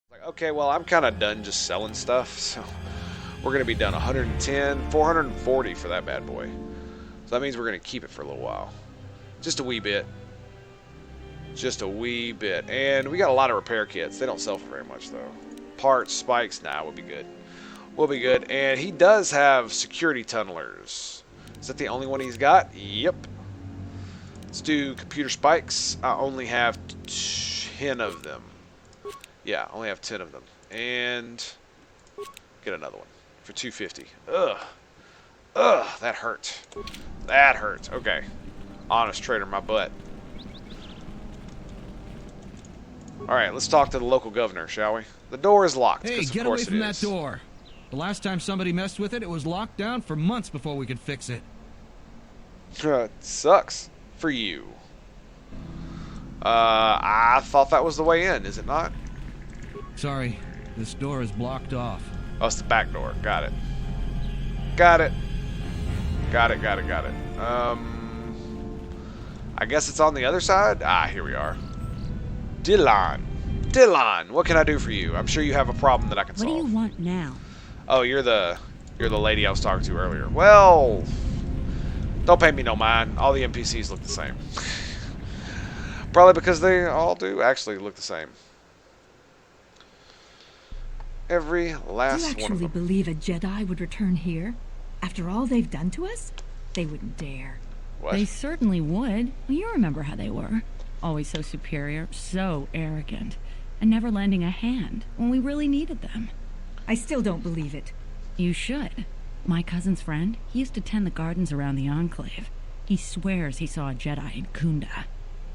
Like, okay, well, I'm kind of done just selling stuff, so we're going to be done 110, 440 for that bad boy. So that means we're going to keep it for a little while. Just a wee bit. Just a wee bit. And we got a lot of repair kits. They don't sell for very much, though. Parts, spikes, nah, we'll be good. We'll be good. And he does have security tunnelers. Is that the only one he's got? Yep. Let's do computer spikes. I only have 10 of them. Yeah, I only have 10 of them. And get another one for 250. Ugh. Ugh, that hurt. That hurt. Okay. Honest trader, my butt. Alright, let's talk to the local governor, shall we? The door is locked. Hey, get away from that door. The last time somebody messed with it, it was locked down for months before we could fix it. Sucks for you. I thought that was the way in, is it not? Sorry, this door is blocked off. Oh, it's the back door. Got it. Got it. Got it. I guess it's on the other side? Ah, here we are. Dylan, what can I do for you? I'm sure you have a problem that I can solve. What do you want now? Oh, you're the lady I was talking to earlier. Well, don't pay me no mind. All the NPCs look the same. Probably because they all do actually look the same. Every last one of them. Do you actually believe a Jedi would return here? After all they've done to us? They wouldn't dare. What? They certainly would. Well, you remember how they were. Always so superior, so arrogant, and never lending a hand when we really needed them. I still don't believe it. You should. My cousin's friend, he used to tend the gardens around the Enclave. He swears he saw a Jedi in Kunda.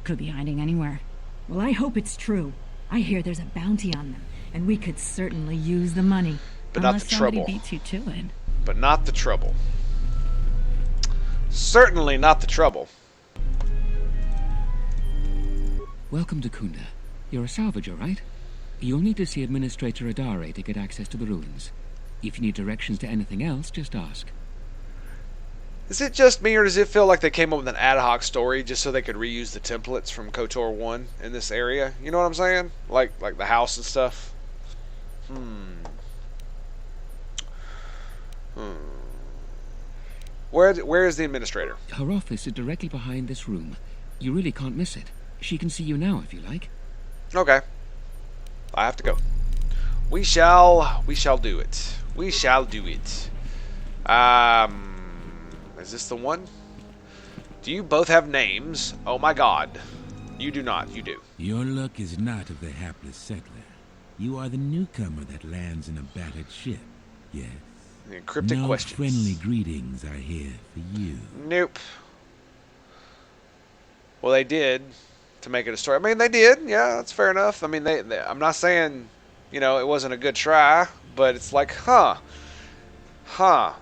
Could be hiding anywhere. Well, I hope it's true. I hear there's a bounty on them, and we could certainly use the money. But Unless not the trouble. somebody beats you to it. But not the trouble. Certainly not the trouble. Welcome to Kunda. You're a salvager, right? You'll need to see Administrator Adare to get access to the ruins. If you need directions to anything else, just ask. Is it just me, or does it feel like they came up with an ad hoc story just so they could reuse the templates from KOTOR 1 in this area? You know what I'm saying? Like the house and stuff? Where is the administrator? Her office is directly behind this room. You really can't miss it. She can see you now if you like. Okay. I have to go. We shall do it. We shall do it. Is this the one? Do you both have names? Oh my god. You do not. You do. Your luck is not of the hapless settler. You are the newcomer that lands in a battered ship. Yes. The encrypted no questions. Friendly greetings are here for you. Nope. Well, they did to make it a story. I mean, they did. Yeah, that's fair enough. I mean, they I'm not saying, you know, it wasn't a good try, but it's like,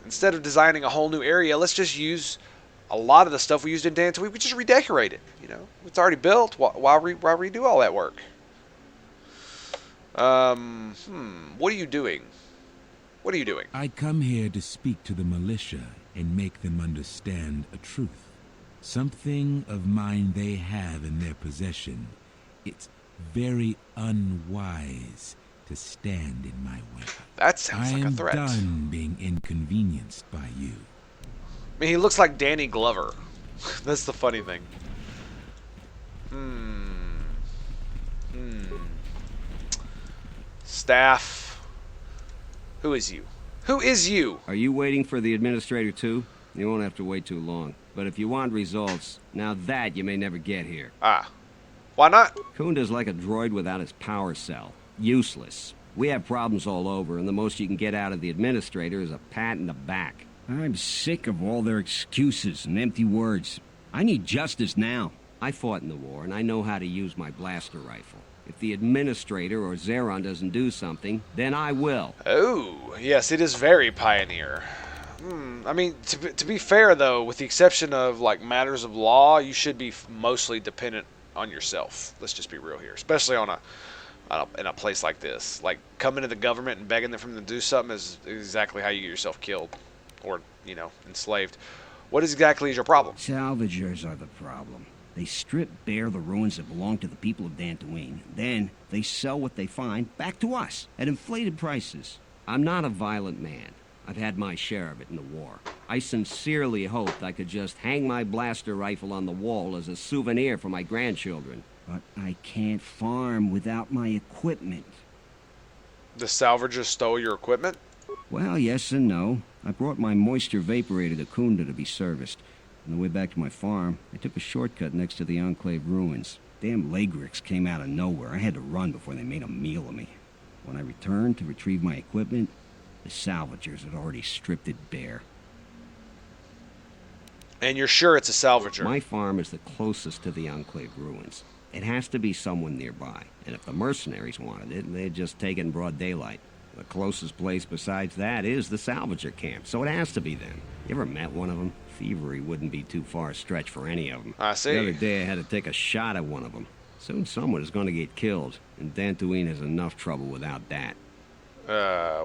instead of designing a whole new area, let's just use a lot of the stuff we used in Dance. We just redecorate it. You know, it's already built. Why redo all that work? What are you doing? What are you doing? I come here to speak to the militia and make them understand a truth. Something of mine they have in their possession. It's very unwise to stand in my way. That sounds like a threat. I am done being inconvenienced by you. I mean, he looks like Danny Glover. That's the funny thing. Staff. Who is you? Who is you? Are you waiting for the administrator too? You won't have to wait too long. But if you want results, now that you may never get here. Ah. Why not? Kunda's like a droid without his power cell. Useless. We have problems all over, and the most you can get out of the administrator is a pat in the back. I'm sick of all their excuses and empty words. I need justice now. I fought in the war, and I know how to use my blaster rifle. If the administrator or Zeron doesn't do something, then I will. Oh, yes, it is very pioneer. I mean, to be fair, though, with the exception of, like, matters of law, you should be mostly dependent on yourself. Let's just be real here. Especially in a place like this. Like, coming to the government and begging them to do something is exactly how you get yourself killed. Or, you know, enslaved. What exactly is your problem? Salvagers are the problem. They strip bare the ruins that belong to the people of Dantooine. Then they sell what they find back to us at inflated prices. I'm not a violent man. I've had my share of it in the war. I sincerely hoped I could just hang my blaster rifle on the wall as a souvenir for my grandchildren. But I can't farm without my equipment. The salvagers stole your equipment? Well, yes and no. I brought my moisture vaporator to Kunda to be serviced. On the way back to my farm, I took a shortcut next to the Enclave ruins. Damn Lagrix came out of nowhere. I had to run before they made a meal of me. When I returned to retrieve my equipment, the salvagers had already stripped it bare. And you're sure it's a salvager? My farm is the closest to the Enclave ruins. It has to be someone nearby. And if the mercenaries wanted it, they'd just take it in broad daylight. The closest place besides that is the salvager camp, so it has to be them. You ever met one of them? Thievery wouldn't be too far a stretch for any of them. I see. The other day I had to take a shot at one of them. Soon someone is going to get killed, and Dantooine has enough trouble without that.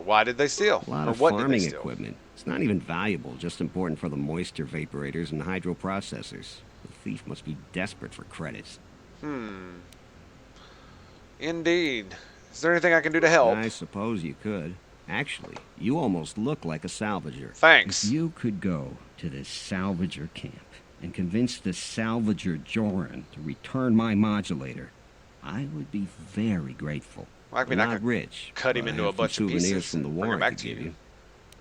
Why did they steal? A lot of farming equipment. It's not even valuable, just important for the moisture vaporators and hydroprocessors. The thief must be desperate for credits. Indeed. Is there anything I can do to help? I suppose you could. Actually, you almost look like a salvager. Thanks. If you could go to the salvager camp and convince the salvager Joran to return my modulator, I would be very grateful. Well, I mean, I'm I not could rich. cut him but I into have a bunch some of souvenirs pieces from the and war bring it I back could to give you.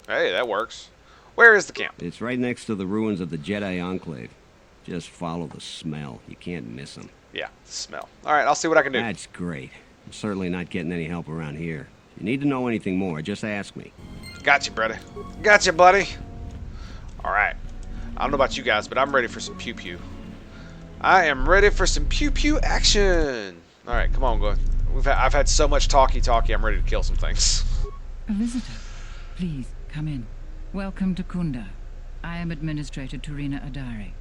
Hey, that works. Where is the camp? It's right next to the ruins of the Jedi Enclave. Just follow the smell. You can't miss them. Yeah, the smell. All right, I'll see what I can do. That's great. I'm certainly not getting any help around here. If you need to know anything more, just ask me. Gotcha, buddy. Gotcha, buddy. All right. I don't know about you guys, but I'm ready for some pew-pew. I am ready for some pew-pew action. All right, come on, go. I've had so much talky. I'm ready to kill some things. A visitor. Please, come in. Welcome to Kunda. I am Administrator Turina Adari.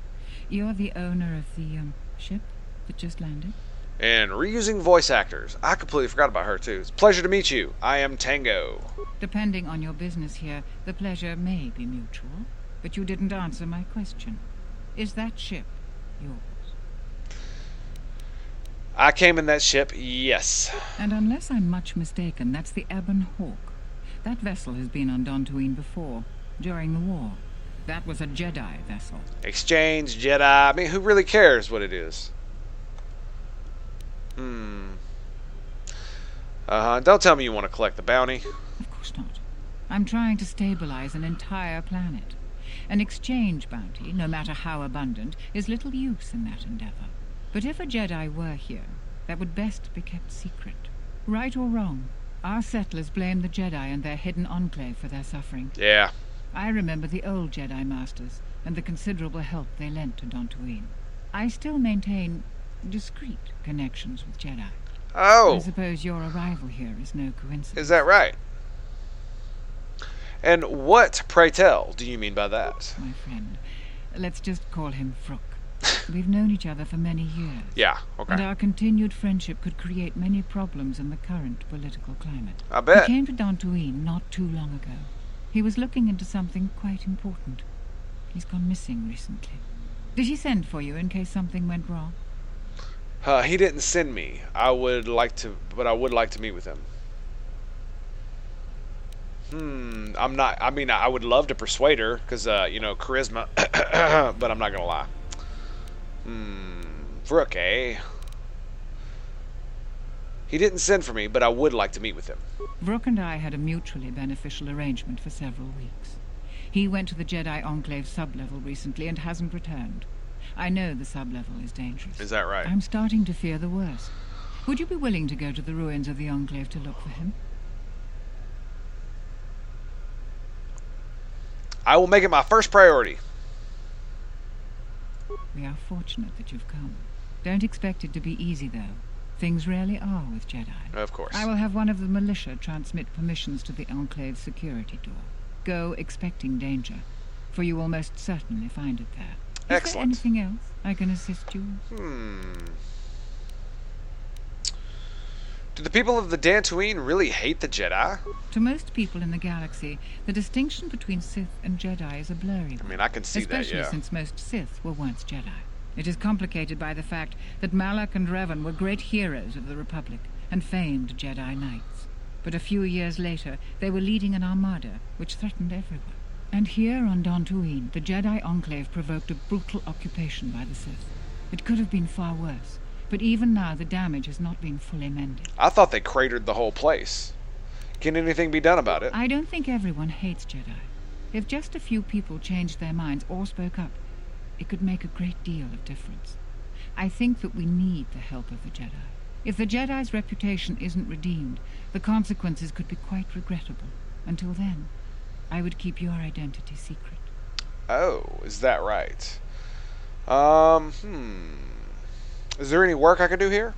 You're the owner of the, ship that just landed? And reusing voice actors. I completely forgot about her, too. It's a pleasure to meet you. I am Tango. Depending on your business here, the pleasure may be mutual, but you didn't answer my question. Is that ship yours? I came in that ship, yes. And unless I'm much mistaken, that's the Ebon Hawk. That vessel has been on Dantooine before, during the war. That was a Jedi vessel. Exchange, Jedi. I mean, who really cares what it is? Don't tell me you want to collect the bounty. Of course not. I'm trying to stabilize an entire planet. An exchange bounty, no matter how abundant, is little use in that endeavor. But if a Jedi were here, that would best be kept secret. Right or wrong, our settlers blame the Jedi and their hidden enclave for their suffering. Yeah. I remember the old Jedi Masters and the considerable help they lent to Dantooine. I still maintain discreet connections with Jedi. Oh. I suppose your arrival here is no coincidence. Is that right? And what, pray tell, do you mean by that? My friend, let's just call him Vrook. We've known each other for many years. Yeah, okay. And our continued friendship could create many problems in the current political climate. I bet. He came to Dantooine not too long ago. He was looking into something quite important. He's gone missing recently. Did he send for you in case something went wrong? He didn't send me. I would like to meet with him. I would love to persuade her, because, charisma, but I'm not going to lie. Vrook, eh? He didn't send for me, but I would like to meet with him. Vrook and I had a mutually beneficial arrangement for several weeks. He went to the Jedi Enclave sublevel recently and hasn't returned. I know the sublevel is dangerous. Is that right? I'm starting to fear the worst. Would you be willing to go to the ruins of the Enclave to look for him? I will make it my first priority. We are fortunate that you've come. Don't expect it to be easy, though. Things rarely are with Jedi. Of course. I will have one of the militia transmit permissions to the Enclave's security door. Go expecting danger, for you will most certainly find it there. Is Excellent. there anything else I can assist you? Do the people of the Dantooine really hate the Jedi? To most people in the galaxy, the distinction between Sith and Jedi is a blurry one. I mean, I can see that, especially yeah. since most Sith were once Jedi. It is complicated by the fact that Malak and Revan were great heroes of the Republic and famed Jedi Knights. But a few years later, they were leading an armada which threatened everyone. And here on Dantooine, the Jedi Enclave provoked a brutal occupation by the Sith. It could have been far worse, but even now the damage has not been fully mended. I thought they cratered the whole place. Can anything be done about it? I don't think everyone hates Jedi. If just a few people changed their minds or spoke up, it could make a great deal of difference. I think that we need the help of the Jedi. If the Jedi's reputation isn't redeemed, the consequences could be quite regrettable. Until then, I would keep your identity secret. Oh, is that right? Is there any work I could do here?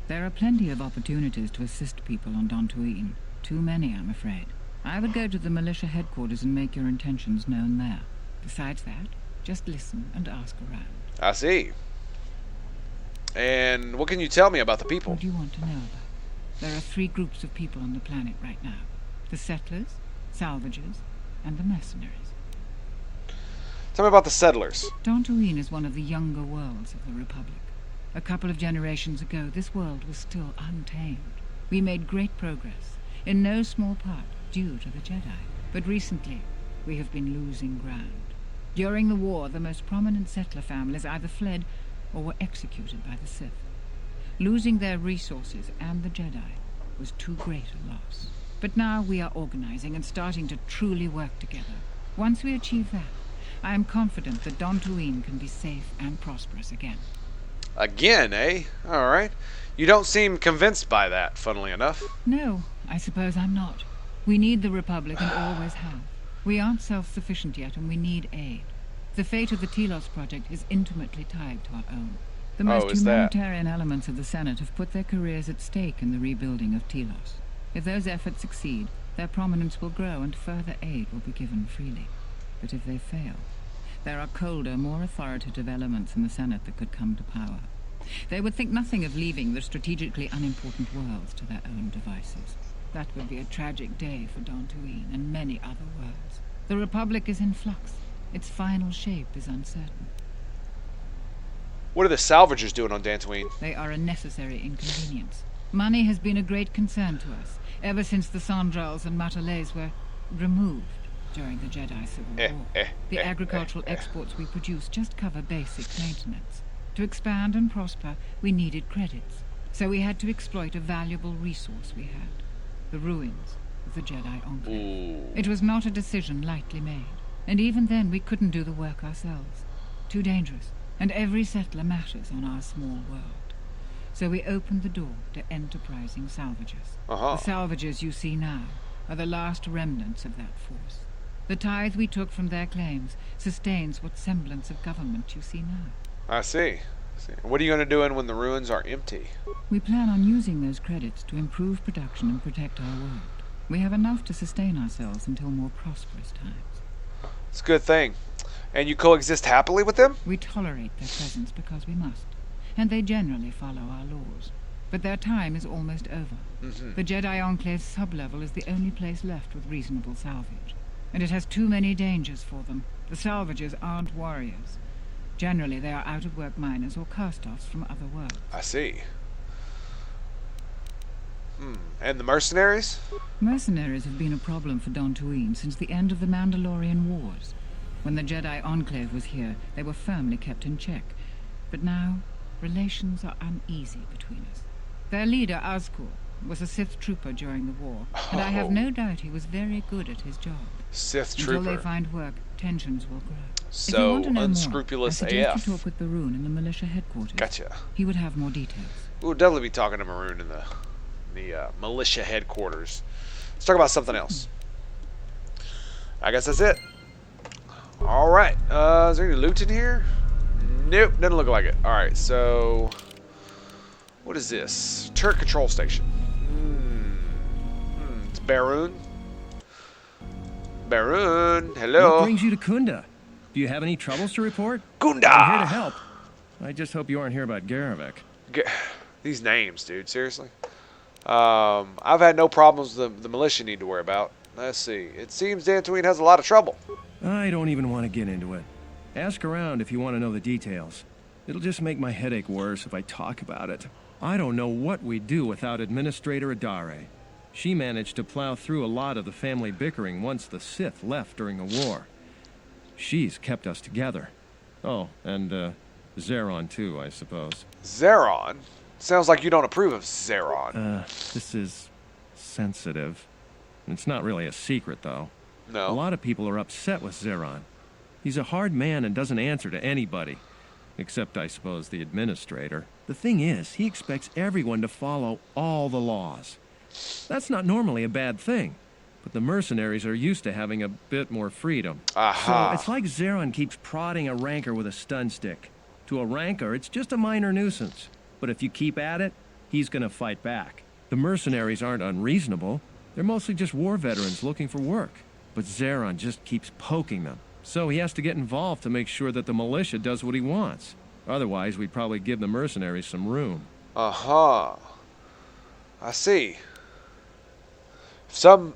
There are plenty of opportunities to assist people on Dantooine. Too many, I'm afraid. I would go to the militia headquarters and make your intentions known there. Besides that, just listen and ask around. I see. And what can you tell me about the people? What do you want to know about? There are 3 groups of people on the planet right now. The settlers, salvagers, and the mercenaries. Tell me about the settlers. Dantooine is one of the younger worlds of the Republic. A couple of generations ago, this world was still untamed. We made great progress, in no small part due to the Jedi. But recently, we have been losing ground. During the war, the most prominent settler families either fled or were executed by the Sith. Losing their resources and the Jedi was too great a loss. But now we are organizing and starting to truly work together. Once we achieve that, I am confident that Dantooine can be safe and prosperous again. Again, eh? Alright. You don't seem convinced by that, funnily enough. No, I suppose I'm not. We need the Republic and always have. We aren't self-sufficient yet and we need aid. The fate of the Telos project is intimately tied to our own. The most humanitarian elements of the Senate have put their careers at stake in the rebuilding of Telos. If those efforts succeed, their prominence will grow and further aid will be given freely. But if they fail, there are colder, more authoritative elements in the Senate that could come to power. They would think nothing of leaving the strategically unimportant worlds to their own devices. That would be a tragic day for Dantooine and many other worlds. The Republic is in flux. Its final shape is uncertain. What are the salvagers doing on Dantooine? They are a necessary inconvenience. Money has been a great concern to us, ever since the Sandrals and Matalays were removed during the Jedi Civil War. The agricultural exports we produce just cover basic maintenance. To expand and prosper, we needed credits. So we had to exploit a valuable resource we had. The ruins of the Jedi Enclave. It was not a decision lightly made. And even then, we couldn't do the work ourselves. Too dangerous. And every settler matters on our small world. So we opened the door to enterprising salvagers. The salvagers you see now are the last remnants of that force. The tithe we took from their claims sustains what semblance of government you see now. I see. What are you going to do when the ruins are empty? We plan on using those credits to improve production and protect our world. We have enough to sustain ourselves until more prosperous times. It's a good thing. And you coexist happily with them? We tolerate their presence because we must. And they generally follow our laws. But their time is almost over. The Jedi Enclave's sub-level is the only place left with reasonable salvage. And it has too many dangers for them. The salvagers aren't warriors. Generally, they are out-of-work miners or cast-offs from other worlds. I see. And the mercenaries? Mercenaries have been a problem for Dantooine since the end of the Mandalorian Wars. When the Jedi Enclave was here, they were firmly kept in check. But now, relations are uneasy between us. Their leader, Azkul, was a Sith trooper during the war, and I have no doubt he was very good at his job. Sith trooper. Until they find work, tensions will grow. So if you want to know unscrupulous more, I suggest AF. you talk with Maroon in the militia headquarters. Gotcha. He would have more details. We'll definitely be talking to Maroon in the militia headquarters. Let's talk about something else. I guess that's it. Alright. Is there any loot in here? Nope, doesn't look like it. Alright, so what is this? Turret control station. It's Baroon. Baroon, hello. What brings you to Kunda? Do you have any troubles to report? Kunda! I'm here to help. I just hope you aren't here about Garavik. These names, dude, seriously. I've had no problems the militia need to worry about. Let's see. It seems Dantooine has a lot of trouble. I don't even want to get into it. Ask around if you want to know the details. It'll just make my headache worse if I talk about it. I don't know what we'd do without Administrator Adare. She managed to plow through a lot of the family bickering once the Sith left during the war. She's kept us together. Oh, and, Zeron too, I suppose. Zeron? Sounds like you don't approve of Zeron. This is sensitive. It's not really a secret, though. No. A lot of people are upset with Zeron. He's a hard man and doesn't answer to anybody. Except, I suppose, the Administrator. The thing is, he expects everyone to follow all the laws. That's not normally a bad thing. But the mercenaries are used to having a bit more freedom. Aha. So it's like Zeron keeps prodding a rancor with a stun stick. To a rancor, it's just a minor nuisance. But if you keep at it, he's gonna fight back. The mercenaries aren't unreasonable. They're mostly just war veterans looking for work. But Zeron just keeps poking them. So he has to get involved to make sure that the militia does what he wants. Otherwise, we'd probably give the mercenaries some room. I see.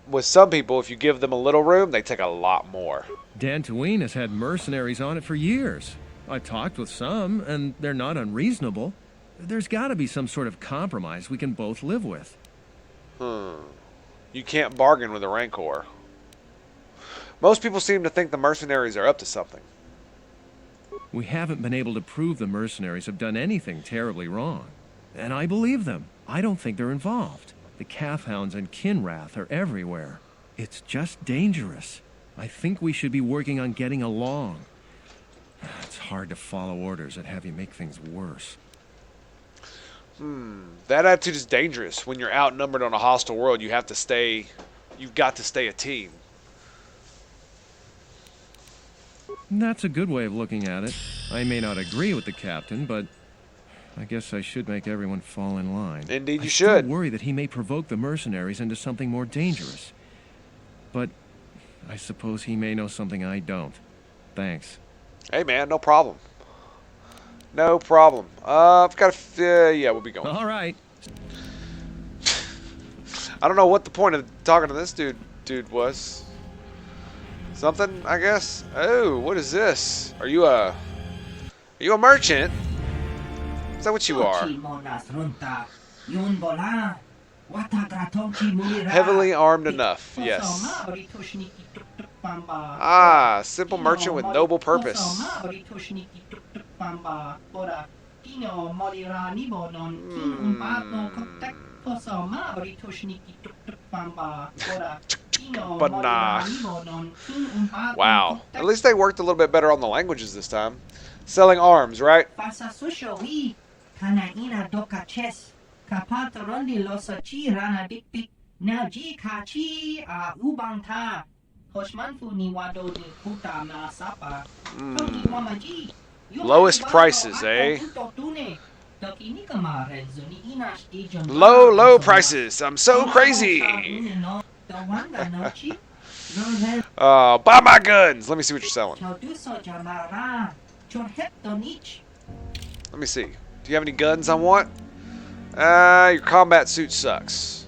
With some people, if you give them a little room, they take a lot more. Dantooine has had mercenaries on it for years. I've talked with some, and they're not unreasonable. There's got to be some sort of compromise we can both live with. You can't bargain with a rancor. Most people seem to think the mercenaries are up to something. We haven't been able to prove the mercenaries have done anything terribly wrong. And I believe them. I don't think they're involved. The Calfhounds and Kinrath are everywhere. It's just dangerous. I think we should be working on getting along. It's hard to follow orders that have you make things worse. That attitude is dangerous. When you're outnumbered on a hostile world, you've got to stay a team. That's a good way of looking at it. I may not agree with the captain, but I guess I should make everyone fall in line. Indeed, you I should. still worry that he may provoke the mercenaries into something more dangerous. But I suppose he may know something I don't. Thanks. Hey, man, no problem. No problem. I've got to... yeah, we'll be going. All right. I don't know what the point of talking to this dude was. Something, I guess. Oh, what is this? Are you a merchant? Is that what you are? Heavily armed enough, yes. Ah, simple merchant with noble purpose. But nah. Wow. At least they worked a little bit better on the languages this time. Selling arms, right? Lowest prices, eh? Low prices. I'm so crazy. Buy my guns. Let me see what you're selling. Let me see. Do you have any guns I want? Your combat suit sucks.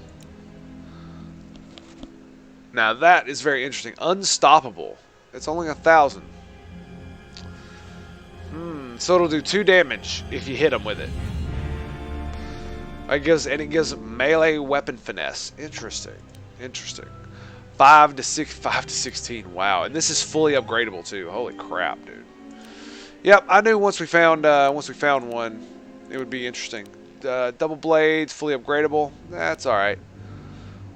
Now that is very interesting. Unstoppable. It's only 1,000. So it'll do 2 damage if you hit him with it. It gives melee weapon finesse. Interesting. 5 to 16. Wow, and this is fully upgradable too. Holy crap, dude. Yep, I knew once we found one, it would be interesting. Double blades, fully upgradable. That's all right.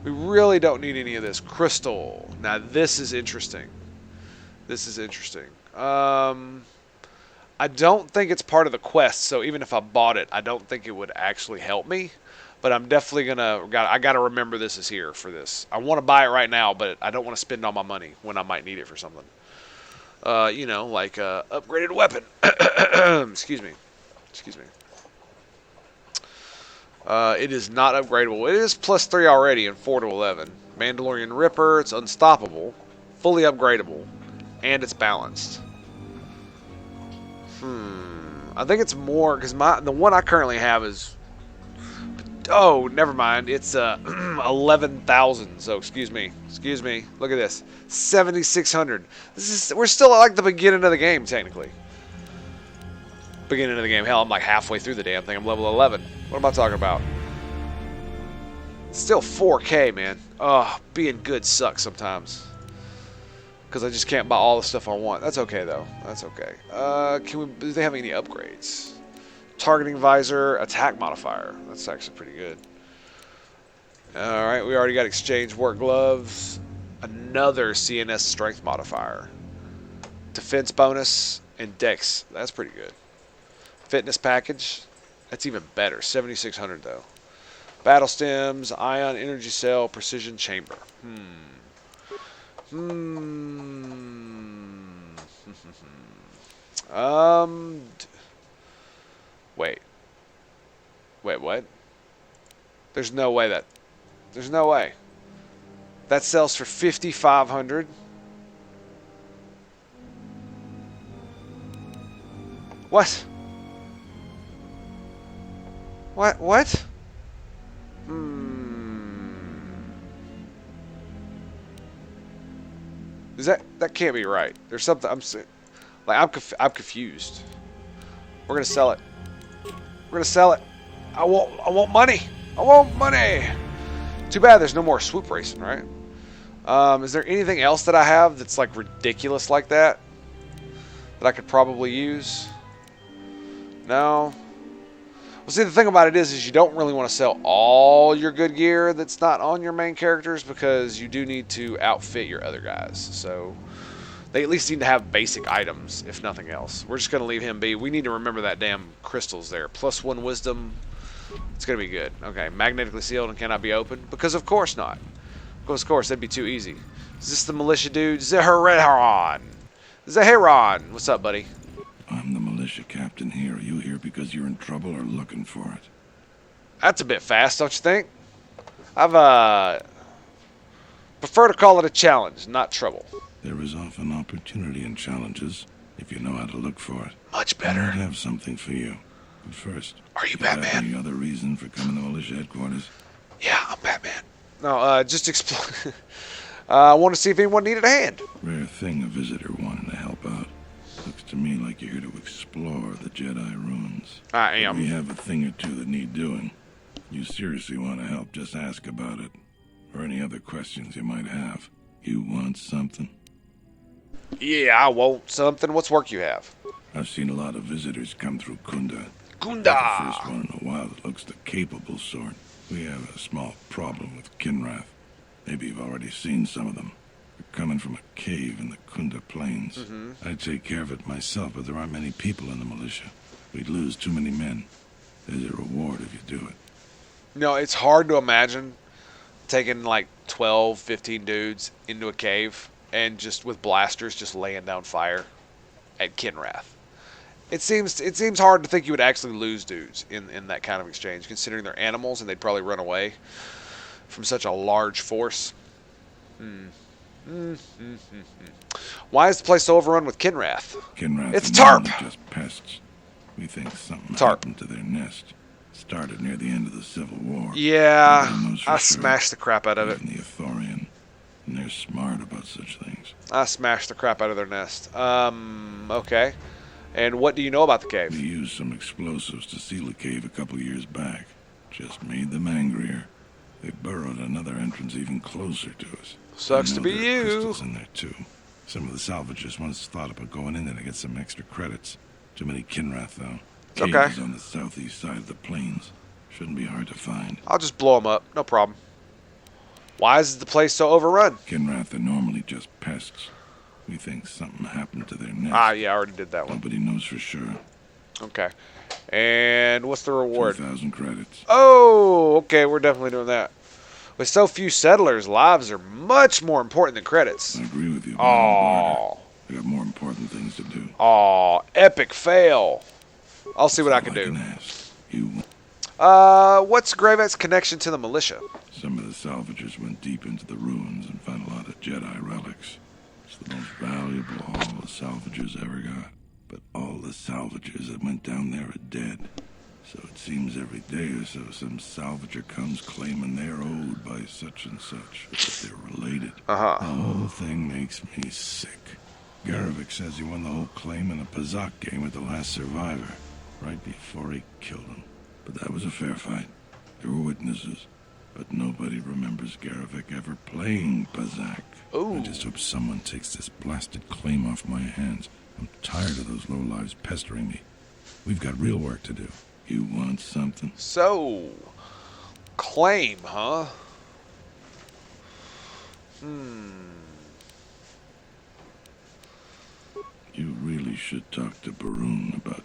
We really don't need any of this crystal. Now this is interesting. I don't think it's part of the quest, so even if I bought it, I don't think it would actually help me. But I'm definitely I gotta remember this is here for this. I want to buy it right now, but I don't want to spend all my money when I might need it for something. Like upgraded weapon. Excuse me. It is not upgradable. It is +3 already in 4 to 11. Mandalorian Ripper. It's unstoppable, fully upgradable, and it's balanced. I think it's more because the one I currently have is. Oh, never mind. It's 11,000. So excuse me. Look at this, 7,600. We're still at like the beginning of the game technically. beginning of the game. Hell, I'm like halfway through the damn thing. I'm level 11. What am I talking about? Still 4K, man. Oh, being good sucks sometimes. Because I just can't buy all the stuff I want. That's okay, though. That's okay. Do they have any upgrades? Targeting visor, attack modifier. That's actually pretty good. Alright, we already got exchange work gloves. Another CNS strength modifier. Defense bonus and dex. That's pretty good. Fitness package. That's even better. 7,600 though. Battle stems, ion energy cell, precision chamber. Wait, what? There's no way that... There's no way. That sells for 5,500. What? What? Is that can't be right? There's something I'm confused. We're gonna sell it. We're gonna sell it. I want money. I want money. Too bad there's no more swoop racing, right? Is there anything else that I have that's like ridiculous like that I could probably use? No. Well, see, the thing about it is you don't really want to sell all your good gear that's not on your main characters because you do need to outfit your other guys. So they at least need to have basic items, if nothing else. We're just going to leave him be. We need to remember that damn crystals there. +1 wisdom. It's going to be good. Okay, magnetically sealed and cannot be opened? Because of course not. Because of course, that'd be too easy. Is this the militia dude? Zeheron. Zeheron. What's up, buddy? I'm the militia captain here. Are you here because you're in trouble or looking for it? That's a bit fast, don't you think? I've, prefer to call it a challenge, not trouble. There is often opportunity in challenges, if you know how to look for it. Much better. I might have something for you. But first, are you do have Batman? any other reason for coming to militia headquarters? Yeah, I'm Batman. No, just explain. I want to see if anyone needed a hand. Rare thing, a visitor wanting to help out. Looks to me like you're here to explore the Jedi ruins. I am. We have a thing or two that need doing. You seriously want to help, just ask about it. Or any other questions you might have. You want something? Yeah, I want something. What's work you have? I've seen a lot of visitors come through Kunda. Kunda! The first one in a while that looks the capable sort. We have a small problem with Kinrath. Maybe you've already seen some of them. They're coming from a cave in the Kunda Plains. I'd take care of it myself, but there aren't many people in the militia. We'd lose too many men. There's a reward if you do it. No, it's hard to imagine taking like 12, 15 dudes into a cave and just with blasters just laying down fire at Kinrath. It seems hard to think you would actually lose dudes in that kind of exchange, considering they're animals and they'd probably run away from such a large force. Why is the place so overrun with Kinrath? Kinrath It's Tarp! Just pests. We think something Tarp. happened to their nest. Started near the end of the Civil War. Yeah, Nobody knows for I sure. smashed the crap out of it. Even the Ithorian. And they're smart about such things. I smashed the crap out of their nest. Okay. And what do you know about the cave? We used some explosives to seal the cave a couple years back. Just made them angrier. They burrowed another entrance even closer to us. Sucks I to know be there are you. crystals in there too. Some of the salvagers once thought about going in there to get some extra credits. Too many Kinrath though. Cave Okay. is on the southeast side of the plains. Shouldn't be hard to find. I'll just blow them up. No problem. Why is the place so overrun? Kinrath are normally just pests. We think something happened to their nest. Ah, yeah, I already did that one. Nobody knows for sure. Okay. And what's the reward? 2,000 credits. Oh, okay, we're definitely doing that. With so few settlers, lives are much more important than credits. I agree with you. Oh, I got more important things to do. oh, epic fail. I'll see what I can All do. ask. You. What's Gravet's connection to the militia? Some of the salvagers went deep into the ruins and found a lot of Jedi relics. It's the most valuable haul the salvagers ever got. But all the salvagers that went down there are dead. So it seems every day or so some salvager comes claiming they're owed by such and such. That they're related. Uh-huh. The whole thing makes me sick. Garovic says he won the whole claim in a Pazak game with the last survivor. right before he killed him. But that was a fair fight. There were witnesses. But nobody remembers Garevik ever playing Pazak. Ooh. I just hope someone takes this blasted claim off my hands. I'm tired of those lowlives pestering me. We've got real work to do. You want something? So, claim, huh? You really should talk to Barun about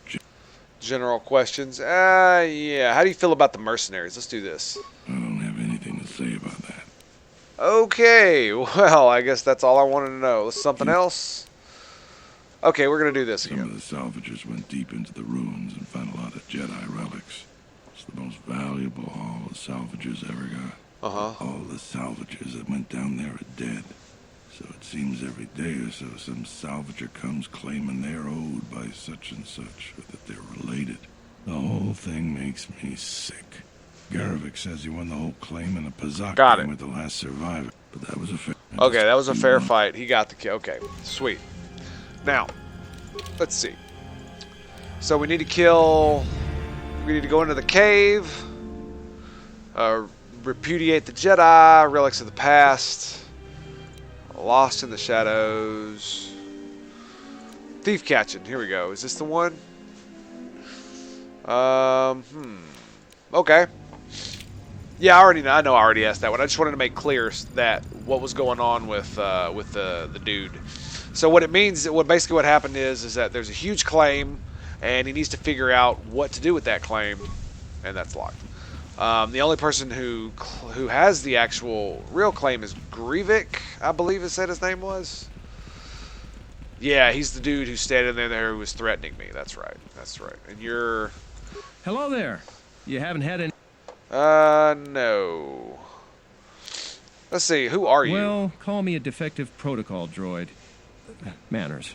General questions. Yeah. How do you feel about the mercenaries? Let's do this. I don't have anything to say about that. Okay. Well, I guess that's all I wanted to know. Something else? Okay, we're going to do this Some again. of the salvagers went deep into the ruins and found a lot of Jedi relics. It's the most valuable haul the salvagers ever got. Uh-huh. All the salvagers that went down there are dead. So it seems every day or so some salvager comes claiming they're owed by such and such, or that they're related. The whole thing makes me sick. Garevik says he won the whole claim in a Pazak Got game it. with the last survivor. But that was a fair... Okay, that was a fair fight. He got the kill. Okay, sweet. Now, let's see. So we need to kill... We need to go into the cave. Repudiate the Jedi. Relics of the past. Lost in the shadows. Thief catching. Here we go. Is this the one? Okay. Yeah, I know I already asked that one. I just wanted to make clear that what was going on with the dude. So what it means, basically what happened is that there's a huge claim, and he needs to figure out what to do with that claim, and that's locked. The only person who has the actual real claim is Grievik, I believe it said his name was. Yeah, he's the dude who's standing there who was threatening me. That's right. That's right. And you're... Hello there. You haven't had any... No. Let's see. Who are you? Well, call me a defective protocol droid. Manners.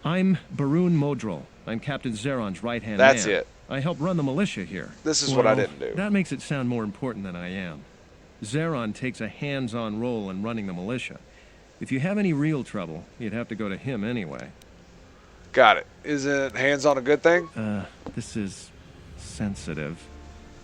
I'm Barun Modril. I'm Captain Zeron's right-hand man. That's it. I help run the militia here. This is what I didn't do. That makes it sound more important than I am. Zeron takes a hands-on role in running the militia. If you have any real trouble, you'd have to go to him anyway. Got it. Isn't hands-on a good thing? This is sensitive.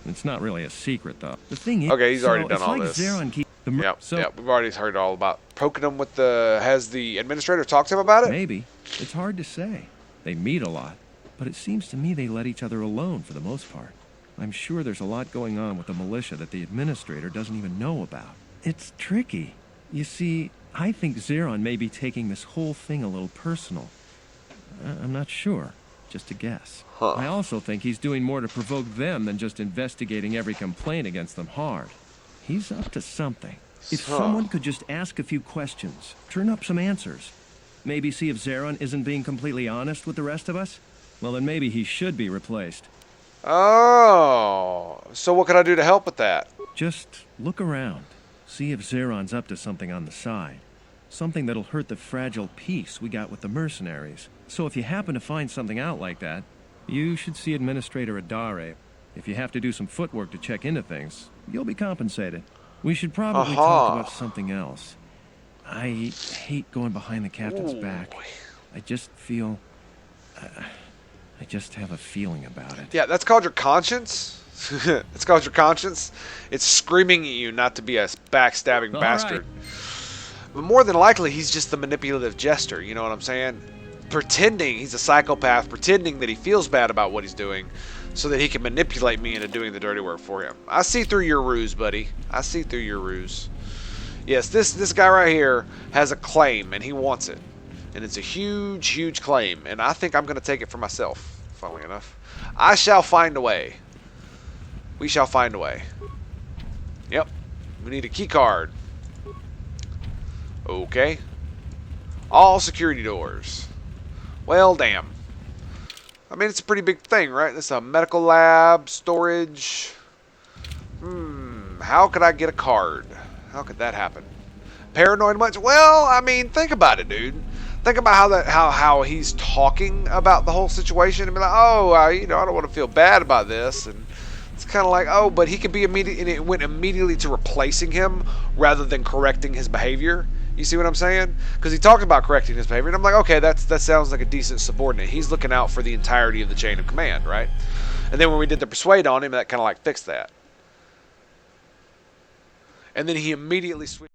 It's not really a secret, though. The thing is... Okay, he's already done all this. Zeron Yep, we've already heard all about poking him with the... Has the administrator talked to him about it? Maybe. It's hard to say. They meet a lot. But it seems to me they let each other alone for the most part. I'm sure there's a lot going on with the militia that the administrator doesn't even know about. It's tricky. You see, I think Zeron may be taking this whole thing a little personal. I'm not sure. Just a guess. Huh. I also think he's doing more to provoke them than just investigating every complaint against them hard. He's up to something. If someone could just ask a few questions, turn up some answers, maybe see if Zeron isn't being completely honest with the rest of us, well, then maybe he should be replaced. Oh, so what can I do to help with that? Just look around. See if Zeron's up to something on the side. Something that'll hurt the fragile peace we got with the mercenaries. So if you happen to find something out like that, you should see Administrator Adare. If you have to do some footwork to check into things, you'll be compensated. We should probably talk about something else. I hate going behind the captain's back. I just feel... I just have a feeling about it. Yeah, that's called your conscience. It's called your conscience. It's screaming at you not to be a backstabbing bastard. But more than likely, he's just the manipulative jester. You know what I'm saying? Pretending he's a psychopath, pretending that he feels bad about what he's doing, so that he can manipulate me into doing the dirty work for him. I see through your ruse, buddy. I see through your ruse. Yes, this guy right here has a claim, and he wants it. And it's a huge, huge claim. And I think I'm going to take it for myself, funnily enough. I shall find a way. We shall find a way. Yep. We need a key card. Okay. All security doors. Well, damn. I mean, it's a pretty big thing, right? This is a medical lab, storage. How could I get a card? How could that happen? Paranoid much? Well, I mean, think about it, dude. Think about how he's talking about the whole situation and be like, oh, I don't want to feel bad about this, and it's kind of like, but he could be immediate, and it went immediately to replacing him rather than correcting his behavior. You see what I'm saying? Because he talked about correcting his behavior, and I'm like, okay, that sounds like a decent subordinate. He's looking out for the entirety of the chain of command, right? And then when we did the persuade on him, that kind of like fixed that. And then he immediately switched.